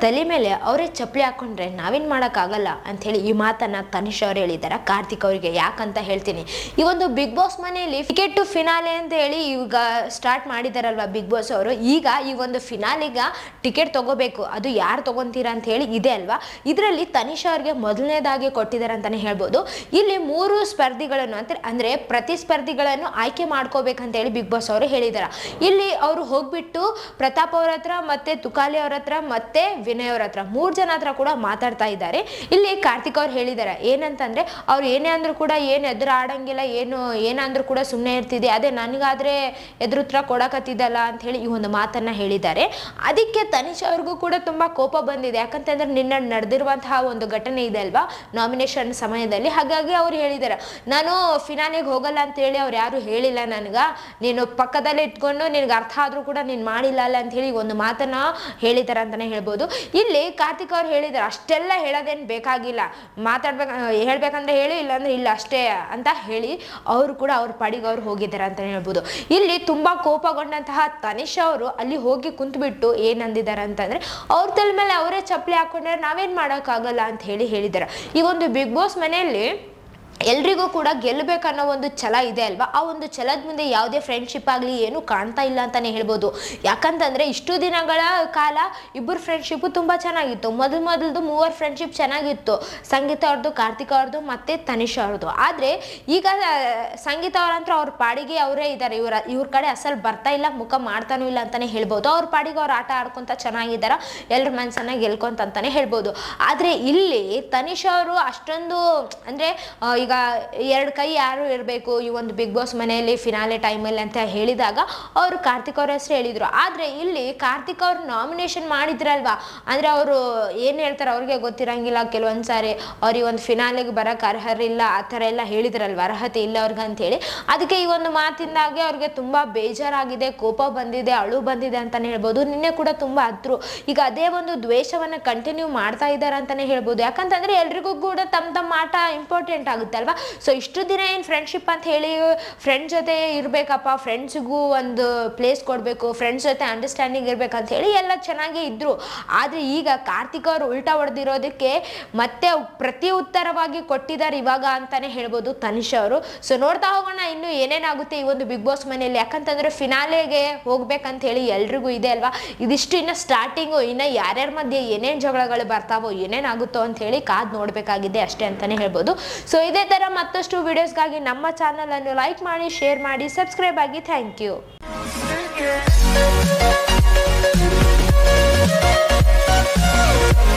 ತಲೆ ಮೇಲೆ ಅವರೇ ಚಪ್ಪಲಿ ಹಾಕೊಂಡ್ರೆ ನಾವೇನು ಮಾಡೋಕ್ಕಾಗಲ್ಲ ಅಂಥೇಳಿ ಈ ಮಾತನ್ನು ತನಿಷ್ ಅವರು ಹೇಳಿದ್ದಾರೆ ಕಾರ್ತಿಕ್ ಅವರಿಗೆ. ಯಾಕಂತ ಹೇಳ್ತೀನಿ, ಈ ಒಂದು ಬಿಗ್ ಬಾಸ್ ಮನೆಯಲ್ಲಿ ಟಿಕೆಟ್ ಟು ಫಿನಾಲೆ ಅಂತ ಹೇಳಿ ಈಗ ಸ್ಟಾರ್ಟ್ ಮಾಡಿದಾರಲ್ವ ಬಿಗ್ ಬಾಸ್ ಅವರು. ಈಗ ಈ ಒಂದು ಫಿನಾಲಿಗ ಟಿಕೆಟ್ ತಗೋಬೇಕು, ಅದು ಯಾರು ತಗೊಂತೀರಾ ಅಂತ ಹೇಳಿ ಇದೆ ಅಲ್ವಾ. ಇದರಲ್ಲಿ ತನಿಷ್ ಅವ್ರಿಗೆ ಮೊದಲನೇದಾಗಿ ಕೊಟ್ಟಿದ್ದಾರೆ ಅಂತಾನೆ ಹೇಳ್ಬೋದು. ಇಲ್ಲಿ 3 ಸ್ಪರ್ಧಿಗಳನ್ನು ಅಂದ್ರೆ ಪ್ರತಿಸ್ಪರ್ಧಿಗಳನ್ನು ಆಯ್ಕೆ ಮಾಡ್ಕೋಬೇಕಂತ ಹೇಳಿ ಬಿಗ್ ಬಾಸ್ ಅವರು ಹೇಳಿದಾರೆ. ಇಲ್ಲಿ ಅವರು ಹೋಗ್ಬಿಟ್ಟು ಪ್ರತಾಪ್ ಅವ್ರ ಹತ್ರ ಮತ್ತೆ ತುಕಾಲಿ ಅವ್ರ ಹತ್ರ ಮತ್ತೆ ವಿನಯ್ ಅವ್ರ ಹತ್ರ 3 ಜನ ಹತ್ರ ಕೂಡ ಮಾತಾಡ್ತಾ ಇದ್ದಾರೆ. ಇಲ್ಲಿ ಕಾರ್ತಿಕ್ ಅವ್ರು ಹೇಳಿದ್ದಾರೆ ಏನಂತಂದ್ರೆ, ಅವ್ರು ಏನೇ ಅಂದ್ರೂ ಕೂಡ ಏನು ಎದುರು ಆಡಂಗಿಲ್ಲ, ಏನಂದ್ರೂ ಕೂಡ ಸುಮ್ಮನೆ ಇರ್ತಿದೆ, ಅದೇ ನನಗಾದ್ರೆ ಎದುರು ಉತ್ತರ ಕೊಡಕತ್ತಿದ್ದಲ್ಲ ಅಂತ ಹೇಳಿ ಈ ಒಂದು ಮಾತನ್ನ ಹೇಳಿದ್ದಾರೆ. ಅದಕ್ಕೆ ತನಿಷ್ ಅವ್ರಿಗೂ ಕೂಡ ತುಂಬಾ ಕೋಪ ಬಂದಿದೆ. ಯಾಕಂತಂದ್ರೆ ನಿನ್ನೆ ನಡೆದಿರುವಂತಹ ಒಂದು ಘಟನೆ ಇದೆ ಅಲ್ವಾ ನಾಮಿನೇಷನ್ ಸಮಯದಲ್ಲಿ. ಹಾಗಾಗಿ ಅವ್ರು ಹೇಳಿದ್ದಾರೆ ನಾನು ಫಿನಾಲಿಗೆ ಹೋಗಲ್ಲ ಅಂತ ಹೇಳಿ ಅವ್ರು ಯಾರು ಹೇಳಿಲ್ಲ ನನಗ, ನೀನು ಪಕ್ಕದಲ್ಲೇ ಇಟ್ಕೊಂಡು ನಿನ್ಗೆ ಅರ್ಥ ಆದ್ರೂ ಕೂಡ ನೀನು ಮಾಡಿಲ್ಲ ಅಲ್ಲ ಅಂತ ಹೇಳಿ ಒಂದು ಮಾತನ್ನ ಹೇಳಿದ್ದಾರೆ ಅಂತಾನೆ ಹೇಳ್ಬೋದು. ಇಲ್ಲಿ ಕಾರ್ತಿಕ್ ಅವ್ರು ಹೇಳಿದ್ದಾರೆ ಅಷ್ಟೆಲ್ಲ ಹೇಳೋದೇನು ಬೇಕಾಗಿಲ್ಲ, ಹೇಳ್ಬೇಕಂದ್ರೆ ಹೇಳಿ, ಇಲ್ಲಾಂದ್ರೆ ಇಲ್ಲ ಅಷ್ಟೇ ಅಂತ ಹೇಳಿ ಅವರು ಕೂಡ ಅವ್ರ ಪಾಡಿಗೆ ಅವ್ರು ಹೋಗಿದ್ದಾರೆ ಅಂತಾನೆ ಹೇಳ್ಬೋದು. ಇಲ್ಲಿ ತುಂಬಾ ಕೋಪಗೊಂಡಂತಹ ತನಿಷ್ ಅವರು ಅಲ್ಲಿ ಹೋಗಿ ಕುಂತ್ಬಿಟ್ಟು ಏನಂದಿದ್ದಾರೆ ಅಂತಂದ್ರೆ, ಅವ್ರ ತಲೆ ಮೇಲೆ ಅವರೇ ಚಪ್ಪಲಿ ಹಾಕೊಂಡ್ರೆ ನಾವೇನ್ ಮಾಡೋಕ್ಕಾಗಲ್ಲ ಅಂತ ಹೇಳಿ ಹೇಳಿದ್ದಾರೆ. ಈ ಒಂದು ಬಿಗ್ ಬಾಸ್ ಮನೆಯಲ್ಲಿ ಎಲ್ರಿಗೂ ಕೂಡ ಗೆಲ್ಲಬೇಕನ್ನೋ ಒಂದು ಛಲ ಇದೆ ಅಲ್ವಾ. ಆ ಒಂದು ಛಲದ ಮುಂದೆ ಯಾವುದೇ ಫ್ರೆಂಡ್ಶಿಪ್ ಆಗಲಿ ಏನು ಕಾಣ್ತಾ ಇಲ್ಲ ಅಂತಾನೆ ಹೇಳ್ಬೋದು. ಯಾಕಂತಂದ್ರೆ ಇಷ್ಟು ದಿನಗಳ ಕಾಲ ಇಬ್ಬರು ಫ್ರೆಂಡ್ಶಿಪ್ ತುಂಬಾ ಚೆನ್ನಾಗಿತ್ತು. ಮೊದಲ್ದು 3 ಫ್ರೆಂಡ್ಶಿಪ್ ಚೆನ್ನಾಗಿತ್ತು, ಸಂಗೀತ ಅವ್ರದ್ದು, ಕಾರ್ತಿಕ್ ಅವ್ರದ್ದು ಮತ್ತೆ ತನಿಷ್ ಅವ್ರದ್ದು. ಆದ್ರೆ ಈಗ ಸಂಗೀತ ಅವ್ರಂತ್ರ ಅವ್ರ ಪಾಡಿಗೆ ಅವರೇ ಇದ್ದಾರೆ, ಇವ್ರ ಕಡೆ ಅಸಲ್ ಬರ್ತಾ ಇಲ್ಲ, ಮುಖ ಮಾಡ್ತಾನೂ ಇಲ್ಲ ಅಂತಾನೆ ಹೇಳ್ಬೋದು. ಅವ್ರ ಪಾಡಿಗೆ ಅವ್ರು ಆಟ ಆಡ್ಕೊಂತ ಚೆನ್ನಾಗಿದ್ದಾರ, ಎಲ್ರ ಮನ್ಸನ್ನ ಗೆಲ್ಕೊಂತ ಅಂತಾನೆ ಹೇಳ್ಬೋದು. ಆದ್ರೆ ಇಲ್ಲಿ ತನಿಷ್ ಅವರು ಅಷ್ಟೊಂದು ಅಂದ್ರೆ ಈಗ 2 ಕೈ ಯಾರು ಇರಬೇಕು ಈ ಒಂದು ಬಿಗ್ ಬಾಸ್ ಮನೆಯಲ್ಲಿ ಫಿನಾಲೆ ಟೈಮಲ್ಲಿ ಅಂತ ಹೇಳಿದಾಗ ಅವರು ಕಾರ್ತಿಕ್ ಅವ್ರ ಹೆಸರು ಹೇಳಿದ್ರು. ಆದ್ರೆ ಇಲ್ಲಿ ಕಾರ್ತಿಕ್ ಅವ್ರು ನಾಮಿನೇಷನ್ ಮಾಡಿದ್ರಲ್ವಾ, ಅಂದ್ರೆ ಅವರು ಏನ್ ಹೇಳ್ತಾರೆ ಅವ್ರಿಗೆ ಗೊತ್ತಿರಂಗಿಲ್ಲ ಕೆಲವೊಂದ್ಸಾರಿ, ಅವ್ರಿಗೆ ಒಂದು ಫಿನಾಲೆಗೆ ಬರಕ್ ಅರ್ಹರಿಲ್ಲ ಆ ಥರ ಎಲ್ಲ ಹೇಳಿದ್ರಲ್ವ, ಅರ್ಹತೆ ಇಲ್ಲ ಅವ್ರಿಗೆ ಅಂತ ಹೇಳಿ. ಅದಕ್ಕೆ ಈ ಒಂದು ಮಾತಿಂದಾಗೆ ಅವ್ರಿಗೆ ತುಂಬಾ ಬೇಜಾರಾಗಿದೆ, ಕೋಪ ಬಂದಿದೆ, ಅಳು ಬಂದಿದೆ ಅಂತಾನೆ ಹೇಳ್ಬೋದು. ನಿನ್ನೆ ಕೂಡ ತುಂಬಾ ಹತ್ರು. ಈಗ ಅದೇ ಒಂದು ದ್ವೇಷವನ್ನ ಕಂಟಿನ್ಯೂ ಮಾಡ್ತಾ ಇದ್ದಾರೆ ಅಂತಾನೆ ಹೇಳ್ಬೋದು. ಯಾಕಂತಂದ್ರೆ ಎಲ್ರಿಗೂ ಕೂಡ ತಮ್ಮ ಆಟ ಇಂಪಾರ್ಟೆಂಟ್ ಆಗುತ್ತೆ ಅಲ್ವಾ. ಸೊ ಇಷ್ಟು ದಿನ ಏನು ಫ್ರೆಂಡ್ಶಿಪ್ ಅಂತ ಹೇಳಿ ಫ್ರೆಂಡ್ಸ್ ಜೊತೆ ಇರಬೇಕಪ್ಪ, ಫ್ರೆಂಡ್ಸ್ಗೂ ಒಂದು ಪ್ಲೇಸ್ ಕೊಡಬೇಕು, ಫ್ರೆಂಡ್ಸ್ ಜೊತೆ ಅಂಡರ್ಸ್ಟ್ಯಾಂಡಿಂಗ್ ಇರ್ಬೇಕಂತ ಹೇಳಿ ಎಲ್ಲ ಚೆನ್ನಾಗೇ ಇದ್ರು. ಆದರೆ ಈಗ ಕಾರ್ತಿಕ್ ಅವರು ಉಲ್ಟಾ ಹೊಡೆದಿರೋದಕ್ಕೆ ಮತ್ತೆ ಪ್ರತಿ ಉತ್ತರವಾಗಿ ಕೊಟ್ಟಿದ್ದಾರೆ ಇವಾಗ ಅಂತಾನೆ ಹೇಳ್ಬೋದು ತನಿಷ್ ಅವರು. ಸೊ ನೋಡ್ತಾ ಹೋಗೋಣ ಇನ್ನು ಏನೇನಾಗುತ್ತೆ ಈ ಒಂದು ಬಿಗ್ ಬಾಸ್ ಮನೆಯಲ್ಲಿ. ಯಾಕಂತಂದ್ರೆ ಫಿನಾಲೆಗೆ ಹೋಗ್ಬೇಕಂತ ಹೇಳಿ ಎಲ್ರಿಗೂ ಇದೆ ಅಲ್ವಾ. ಇದಿಷ್ಟು ಇನ್ನು ಸ್ಟಾರ್ಟಿಂಗು, ಇನ್ನು ಯಾರ್ಯಾರ ಮಧ್ಯೆ ಏನೇನು ಜಗಳಗಳು ಬರ್ತಾವೋ ಏನೇನಾಗುತ್ತೋ ಅಂತ ಹೇಳಿ ಕಾದ್ ನೋಡಬೇಕಾಗಿದೆ ಅಷ್ಟೇ ಅಂತಾನೆ ಹೇಳ್ಬೋದು. ಸೊ ಇದೇ ತರ ಮತ್ತಷ್ಟು ವಿಡಿಯೋಸ್ಗಾಗಿ ನಮ್ಮ ಚಾನಲ್ ಅನ್ನು ಲೈಕ್ ಮಾಡಿ, ಶೇರ್ ಮಾಡಿ, ಸಬ್ಸ್ಕ್ರೈಬ್ ಆಗಿ. Thank you.